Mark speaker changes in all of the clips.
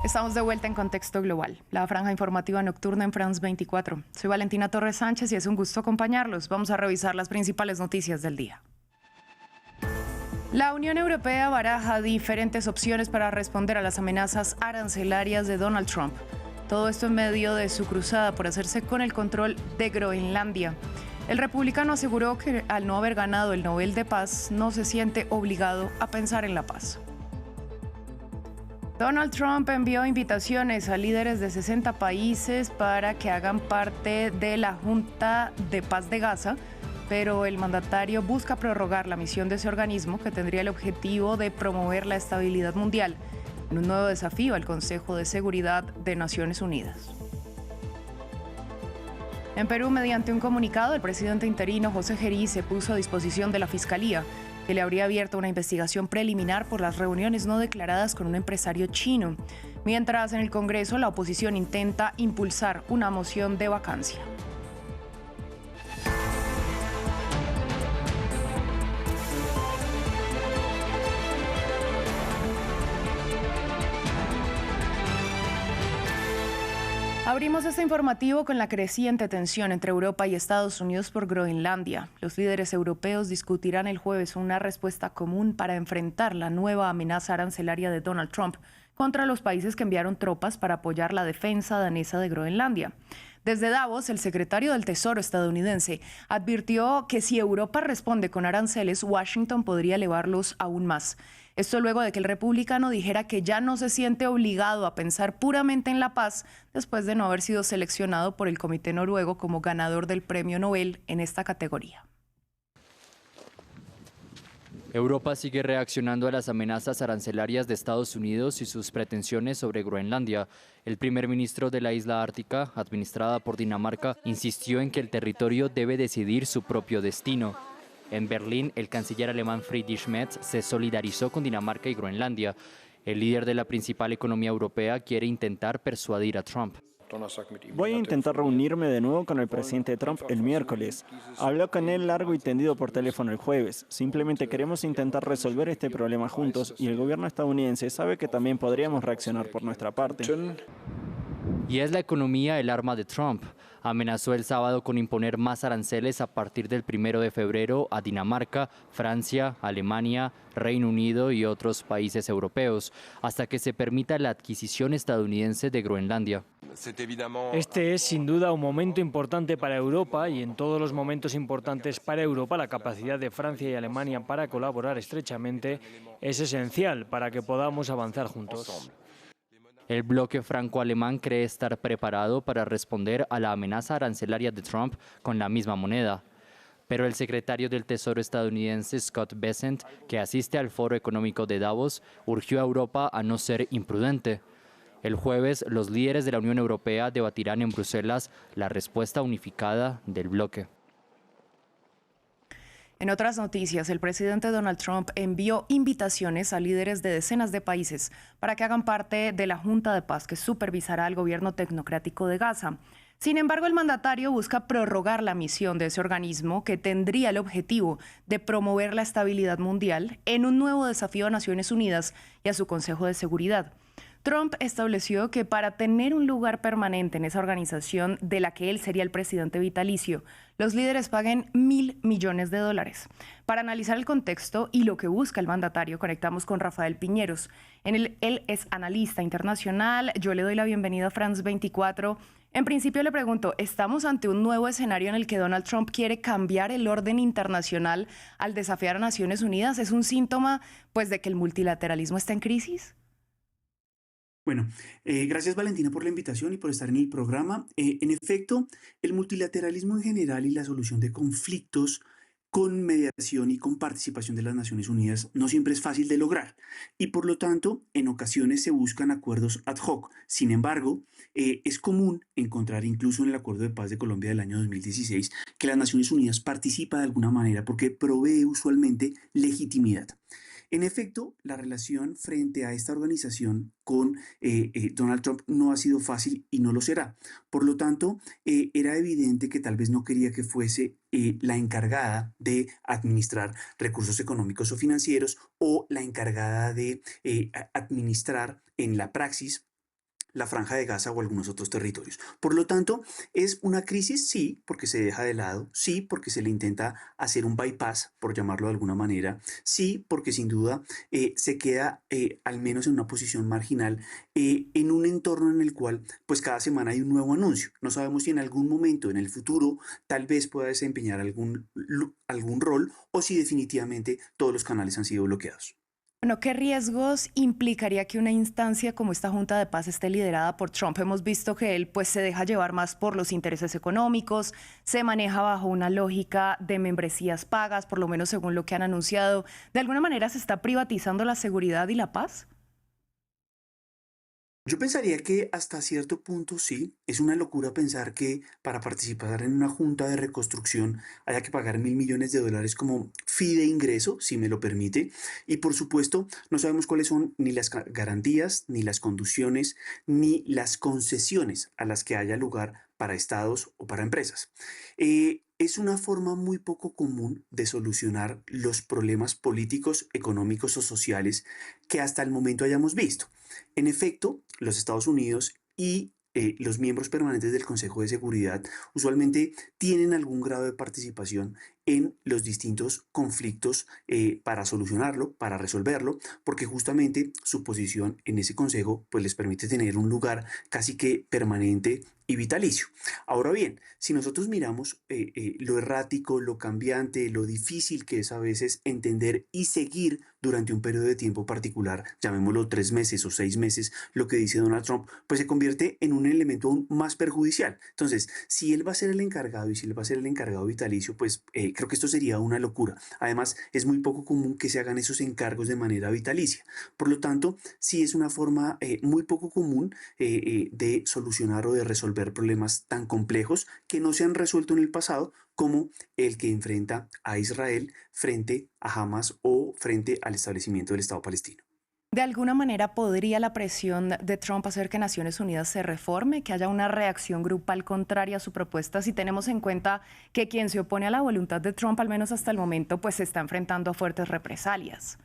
Speaker 1: Estamos de vuelta en Contexto Global, la franja informativa nocturna en France 24. Soy Valentina Torres Sánchez y es un gusto acompañarlos. Vamos a revisar las principales noticias del día. La Unión Europea baraja diferentes opciones para responder a las amenazas arancelarias de Donald Trump. Todo esto en medio de su cruzada por hacerse con el control de Groenlandia. El republicano aseguró que al no haber ganado el Nobel de Paz, no se siente obligado a pensar en la paz. Donald Trump envió invitaciones a líderes de 60 países para que hagan parte de la Junta de Paz de Gaza, pero el mandatario busca prorrogar la misión de ese organismo que tendría el objetivo de promover la estabilidad mundial en un nuevo desafío al Consejo de Seguridad de Naciones Unidas. En Perú, mediante un comunicado, el presidente interino José Gerí se puso a disposición de la Fiscalía, que le habría abierto una investigación preliminar por las reuniones no declaradas con un empresario chino, mientras en el Congreso la oposición intenta impulsar una moción de vacancia. Abrimos este informativo con la creciente tensión entre Europa y Estados Unidos por Groenlandia. Los líderes europeos discutirán el jueves una respuesta común para enfrentar la nueva amenaza arancelaria de Donald Trump contra los países que enviaron tropas para apoyar la defensa danesa de Groenlandia. Desde Davos, el secretario del Tesoro estadounidense advirtió que si Europa responde con aranceles, Washington podría elevarlos aún más. Esto luego de que el republicano dijera que ya no se siente obligado a pensar puramente en la paz después de no haber sido seleccionado por el Comité Noruego como ganador del Premio Nobel en esta categoría.
Speaker 2: Europa sigue reaccionando a las amenazas arancelarias de Estados Unidos y sus pretensiones sobre Groenlandia. El primer ministro de la isla ártica, administrada por Dinamarca, insistió en que el territorio debe decidir su propio destino. En Berlín, el canciller alemán Friedrich Merz se solidarizó con Dinamarca y Groenlandia. El líder de la principal economía europea quiere intentar persuadir a Trump.
Speaker 3: Voy a intentar reunirme de nuevo con el presidente Trump el miércoles. Hablé con él largo y tendido por teléfono el jueves. Simplemente queremos intentar resolver este problema juntos y el gobierno estadounidense sabe que también podríamos reaccionar por nuestra parte.
Speaker 2: Y es la economía el arma de Trump. Amenazó el sábado con imponer más aranceles a partir del 1 de febrero a Dinamarca, Francia, Alemania, Reino Unido y otros países europeos, hasta que se permita la adquisición estadounidense de Groenlandia.
Speaker 4: Este es sin duda un momento importante para Europa y en todos los momentos importantes para Europa la capacidad de Francia y Alemania para colaborar estrechamente es esencial para que podamos avanzar juntos.
Speaker 2: El bloque franco-alemán cree estar preparado para responder a la amenaza arancelaria de Trump con la misma moneda. Pero el secretario del Tesoro estadounidense Scott Bessent, que asiste al Foro Económico de Davos, urgió a Europa a no ser imprudente. El jueves, los líderes de la Unión Europea debatirán en Bruselas la respuesta unificada del bloque.
Speaker 1: En otras noticias, el presidente Donald Trump envió invitaciones a líderes de decenas de países para que hagan parte de la Junta de Paz que supervisará al gobierno tecnocrático de Gaza. Sin embargo, el mandatario busca prorrogar la misión de ese organismo que tendría el objetivo de promover la estabilidad mundial en un nuevo desafío a Naciones Unidas y a su Consejo de Seguridad. Trump estableció que para tener un lugar permanente en esa organización de la que él sería el presidente vitalicio, los líderes paguen $1.000 millones. Para analizar el contexto y lo que busca el mandatario, conectamos con Rafael Piñeros. Él es analista internacional. Yo le doy la bienvenida a France 24. En principio le pregunto, ¿estamos ante un nuevo escenario en el que Donald Trump quiere cambiar el orden internacional al desafiar a Naciones Unidas? ¿Es un síntoma, pues, de que el multilateralismo está en crisis?
Speaker 5: Bueno, gracias Valentina por la invitación y por estar en el programa. En efecto, el multilateralismo en general y la solución de conflictos con mediación y con participación de las Naciones Unidas no siempre es fácil de lograr y por lo tanto en ocasiones se buscan acuerdos ad hoc. Sin embargo, es común encontrar incluso en el Acuerdo de Paz de Colombia del año 2016 que las Naciones Unidas participa de alguna manera porque provee usualmente legitimidad. En efecto, la relación frente a esta organización con Donald Trump no ha sido fácil y no lo será. Por lo tanto, era evidente que tal vez no quería que fuese la encargada de administrar recursos económicos o financieros o la encargada de administrar en la praxis la Franja de Gaza o algunos otros territorios. Por lo tanto, es una crisis, sí, porque se deja de lado, sí, porque se le intenta hacer un bypass, por llamarlo de alguna manera, sí, porque sin duda se queda al menos en una posición marginal en un entorno en el cual pues cada semana hay un nuevo anuncio. No sabemos si en algún momento en el futuro tal vez pueda desempeñar algún rol o si definitivamente todos los canales han sido bloqueados.
Speaker 1: Bueno, ¿qué riesgos implicaría que una instancia como esta Junta de Paz esté liderada por Trump? Hemos visto que él pues se deja llevar más por los intereses económicos, se maneja bajo una lógica de membresías pagas, por lo menos según lo que han anunciado. ¿De alguna manera se está privatizando la seguridad y la paz?
Speaker 5: Yo pensaría que hasta cierto punto sí, es una locura pensar que para participar en una junta de reconstrucción haya que pagar $1.000 millones como fee de ingreso, si me lo permite, y por supuesto no sabemos cuáles son ni las garantías, ni las condiciones, ni las concesiones a las que haya lugar para estados o para empresas. Es una forma muy poco común de solucionar los problemas políticos, económicos o sociales que hasta el momento hayamos visto. En efecto, los Estados Unidos y los miembros permanentes del Consejo de Seguridad usualmente tienen algún grado de participación en los distintos conflictos para solucionarlo, para resolverlo, porque justamente su posición en ese consejo pues les permite tener un lugar casi que permanente y vitalicio. Ahora bien, si nosotros miramos lo errático, lo cambiante, lo difícil que es a veces entender y seguir durante un periodo de tiempo particular, llamémoslo 3 meses o 6 meses, lo que dice Donald Trump, pues se convierte en un elemento aún más perjudicial. Entonces, si él va a ser el encargado y si él va a ser el encargado vitalicio, pues creo que esto sería una locura. Además, es muy poco común que se hagan esos encargos de manera vitalicia. Por lo tanto, sí es una forma muy poco común de solucionar o de resolver problemas tan complejos que no se han resuelto en el pasado, como el que enfrenta a Israel frente a Hamas o frente al establecimiento del Estado palestino.
Speaker 1: ¿De alguna manera podría la presión de Trump hacer que Naciones Unidas se reforme, que haya una reacción grupal contraria a su propuesta, si tenemos en cuenta que quien se opone a la voluntad de Trump, al menos hasta el momento, pues se está enfrentando a fuertes represalias?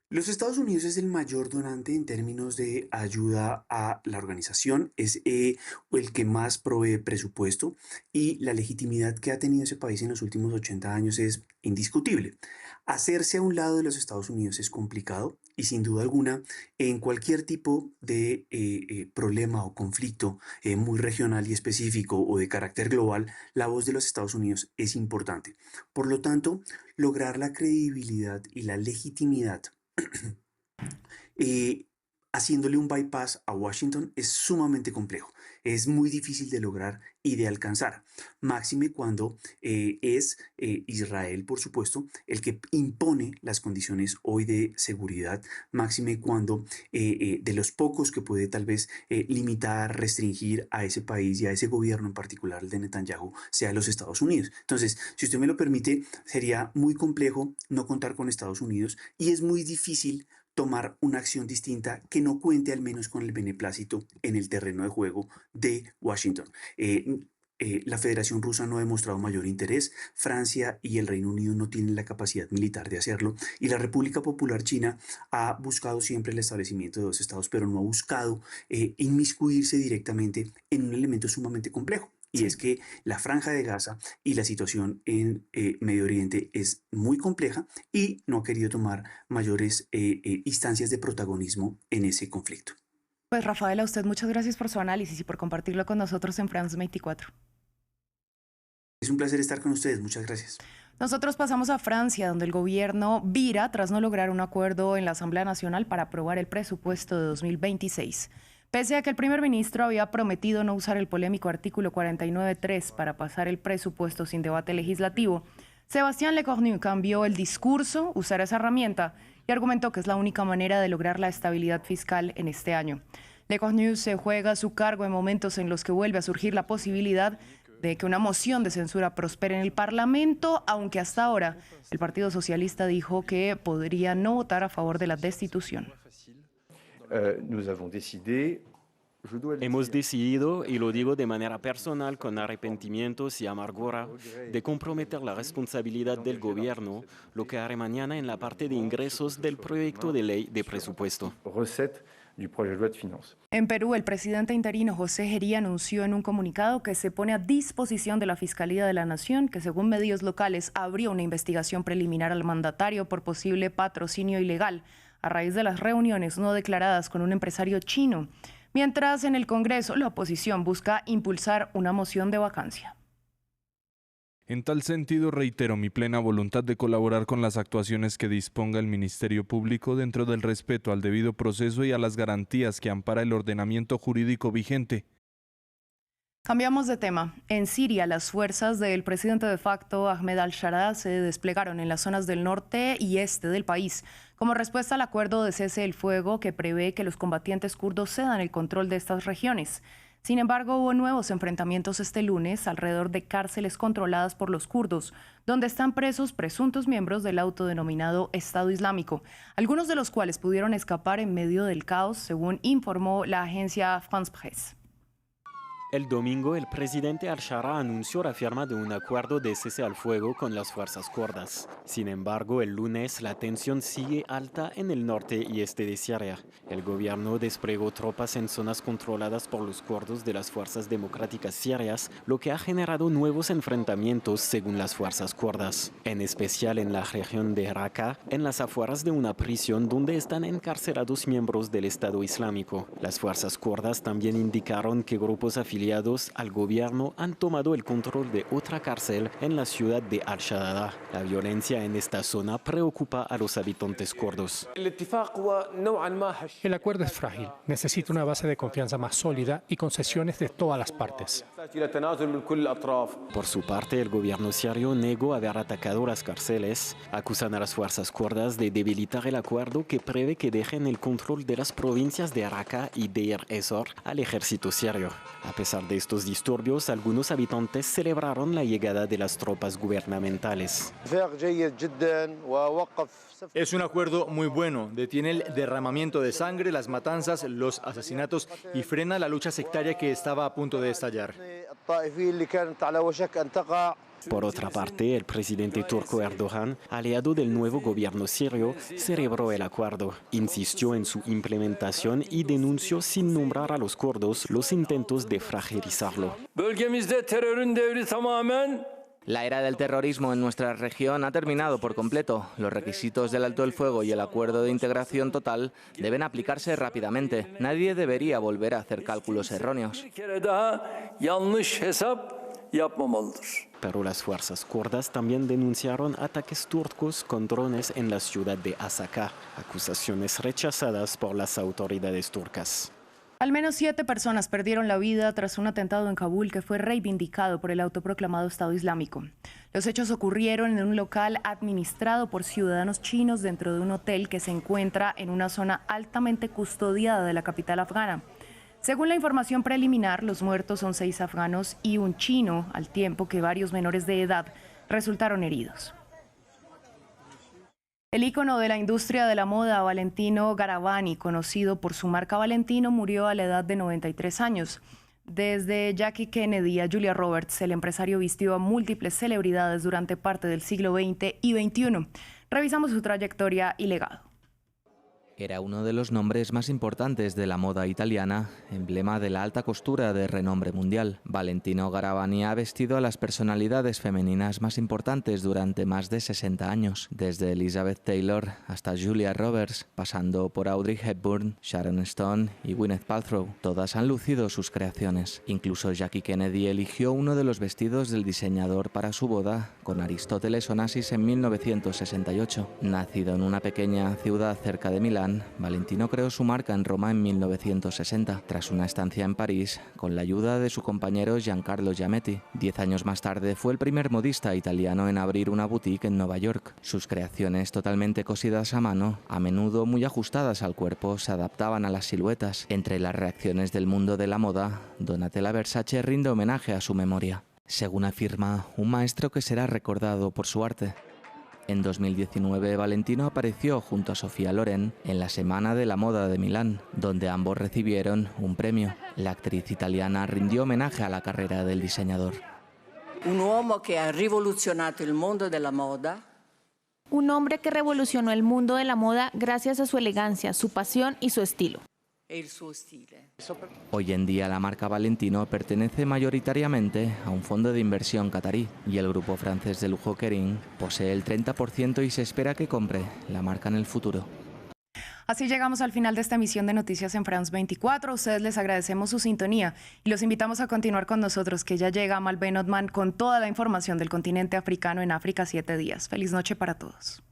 Speaker 5: Los Estados Unidos es el mayor donante en términos de ayuda a la organización, es el que más provee presupuesto y la legitimidad que ha tenido ese país en los últimos 80 años es indiscutible. Hacerse a un lado de los Estados Unidos es complicado y sin duda alguna en cualquier tipo de problema o conflicto muy regional y específico o de carácter global, la voz de los Estados Unidos es importante. Por lo tanto, lograr la credibilidad y la legitimidad eh, haciéndole un bypass a Washington es sumamente complejo. Es muy difícil de lograr y de alcanzar. Máxime cuando es Israel, por supuesto, el que impone las condiciones hoy de seguridad. Máxime cuando de los pocos que puede tal vez limitar, restringir a ese país y a ese gobierno en particular, el de Netanyahu, sea los Estados Unidos. Entonces, si usted me lo permite, sería muy complejo no contar con Estados Unidos y es muy difícil tomar una acción distinta que no cuente al menos con el beneplácito en el terreno de juego de Washington. La Federación Rusa no ha demostrado mayor interés, Francia y el Reino Unido no tienen la capacidad militar de hacerlo y la República Popular China ha buscado siempre el establecimiento de dos estados, pero no ha buscado inmiscuirse directamente en un elemento sumamente complejo. Y es que la Franja de Gaza y la situación en Medio Oriente es muy compleja y no ha querido tomar mayores instancias de protagonismo en ese conflicto.
Speaker 1: Pues Rafael, a usted muchas gracias por su análisis y por compartirlo con nosotros en France 24.
Speaker 5: Es un placer estar con ustedes. Muchas gracias.
Speaker 1: Nosotros pasamos a Francia, donde el gobierno vira tras no lograr un acuerdo en la Asamblea Nacional para aprobar el presupuesto de 2026. Pese a que el primer ministro había prometido no usar el polémico artículo 49.3 para pasar el presupuesto sin debate legislativo, Sébastien Lecornu cambió el discurso, usar esa herramienta, y argumentó que es la única manera de lograr la estabilidad fiscal en este año. Lecornu se juega su cargo en momentos en los que vuelve a surgir la posibilidad de que una moción de censura prospere en el Parlamento, aunque hasta ahora el Partido Socialista dijo que podría no votar a favor de la destitución.
Speaker 6: Hemos decidido, y lo digo de manera personal con arrepentimientos y amargura, de comprometer la responsabilidad del gobierno, lo que haré mañana en la parte de ingresos del proyecto de ley de presupuesto.
Speaker 1: En Perú, el presidente interino José Gerí anunció en un comunicado que se pone a disposición de la Fiscalía de la Nación, que según medios locales abrió una investigación preliminar al mandatario por posible patrocinio ilegal a raíz de las reuniones no declaradas con un empresario chino. Mientras en el Congreso la oposición busca impulsar una moción de vacancia.
Speaker 7: En tal sentido, reitero mi plena voluntad de colaborar con las actuaciones que disponga el Ministerio Público dentro del respeto al debido proceso y a las garantías que ampara el ordenamiento jurídico vigente.
Speaker 1: Cambiamos de tema. En Siria, las fuerzas del presidente de facto, Ahmed al-Sharaa, se desplegaron en las zonas del norte y este del país, como respuesta al acuerdo de cese del fuego que prevé que los combatientes kurdos cedan el control de estas regiones. Sin embargo, hubo nuevos enfrentamientos este lunes alrededor de cárceles controladas por los kurdos, donde están presos presuntos miembros del autodenominado Estado Islámico, algunos de los cuales pudieron escapar en medio del caos, según informó la agencia France Presse.
Speaker 6: El domingo, el presidente al-Sharaa anunció la firma de un acuerdo de cese al fuego con las fuerzas kurdas. Sin embargo, el lunes la tensión sigue alta en el norte y este de Siria. El gobierno desplegó tropas en zonas controladas por los kurdos de las fuerzas democráticas sirias, lo que ha generado nuevos enfrentamientos según las fuerzas kurdas, en especial en la región de Raqqa, en las afueras de una prisión donde están encarcelados miembros del Estado Islámico. Las fuerzas kurdas también indicaron que grupos afiliados al gobierno han tomado el control de otra cárcel en la ciudad de Al-Shadada. La violencia en esta zona preocupa a los habitantes kurdos.
Speaker 8: El acuerdo es frágil, necesita una base de confianza más sólida y concesiones de todas las partes.
Speaker 6: Por su parte, el gobierno sirio negó haber atacado las cárceles. Acusan a las fuerzas kurdas de debilitar el acuerdo que prevé que dejen el control de las provincias de Raqqa y Deir ez-Zor al ejército sirio. A pesar de estos disturbios, algunos habitantes celebraron la llegada de las tropas gubernamentales.
Speaker 9: Es un acuerdo muy bueno, detiene el derramamiento de sangre, las matanzas, los asesinatos y frena la lucha sectaria que estaba a punto de estallar.
Speaker 6: Por otra parte, el presidente turco Erdogan, aliado del nuevo gobierno sirio, celebró el acuerdo, insistió en su implementación y denunció sin nombrar a los kurdos los intentos de fragilizarlo.
Speaker 10: La era del terrorismo en nuestra región ha terminado por completo. Los requisitos del alto el fuego y el acuerdo de integración total deben aplicarse rápidamente. Nadie debería volver a hacer cálculos erróneos.
Speaker 6: Pero las fuerzas kurdas también denunciaron ataques turcos con drones en la ciudad de Asaka, acusaciones rechazadas por las autoridades turcas.
Speaker 1: Al menos 7 personas perdieron la vida tras un atentado en Kabul que fue reivindicado por el autoproclamado Estado Islámico. Los hechos ocurrieron en un local administrado por ciudadanos chinos dentro de un hotel que se encuentra en una zona altamente custodiada de la capital afgana. Según la información preliminar, los muertos son 6 afganos y un chino, al tiempo que varios menores de edad resultaron heridos. El ícono de la industria de la moda, Valentino Garavani, conocido por su marca Valentino, murió a la edad de 93 años. Desde Jackie Kennedy a Julia Roberts, el empresario vistió a múltiples celebridades durante parte del siglo XX y XXI. Revisamos su trayectoria y legado.
Speaker 10: Era uno de los nombres más importantes de la moda italiana, emblema de la alta costura de renombre mundial. Valentino Garavani ha vestido a las personalidades femeninas más importantes durante más de 60 años, desde Elizabeth Taylor hasta Julia Roberts, pasando por Audrey Hepburn, Sharon Stone y Gwyneth Paltrow. Todas han lucido sus creaciones. Incluso Jackie Kennedy eligió uno de los vestidos del diseñador para su boda con Aristóteles Onassis en 1968. Nacido en una pequeña ciudad cerca de Milán, Valentino creó su marca en Roma en 1960, tras una estancia en París, con la ayuda de su compañero Giancarlo Giametti. 10 años más tarde fue el primer modista italiano en abrir una boutique en Nueva York. Sus creaciones, totalmente cosidas a mano, a menudo muy ajustadas al cuerpo, se adaptaban a las siluetas. Entre las reacciones del mundo de la moda, Donatella Versace rinde homenaje a su memoria. Según afirma, un maestro que será recordado por su arte. En 2019, Valentino apareció junto a Sofía Loren en la Semana de la Moda de Milán, donde ambos recibieron un premio. La actriz italiana rindió homenaje a la carrera del diseñador.
Speaker 11: Un uomo que ha rivoluzionato il mondo della moda.
Speaker 12: Un hombre que revolucionó el mundo de la moda gracias a su elegancia, su pasión y su estilo.
Speaker 11: e il suo stile.
Speaker 10: Hoy en día la marca Valentino pertenece mayoritariamente a un fondo de inversión catarí y el grupo francés de lujo Kering posee el 30% y se espera que compre la marca en el futuro.
Speaker 1: Así llegamos al final de esta emisión de Noticias en France 24. A ustedes les agradecemos su sintonía y los invitamos a continuar con nosotros, que ya llega Amal Ben Otman con toda la información del continente africano en África 7 días. Feliz noche para todos.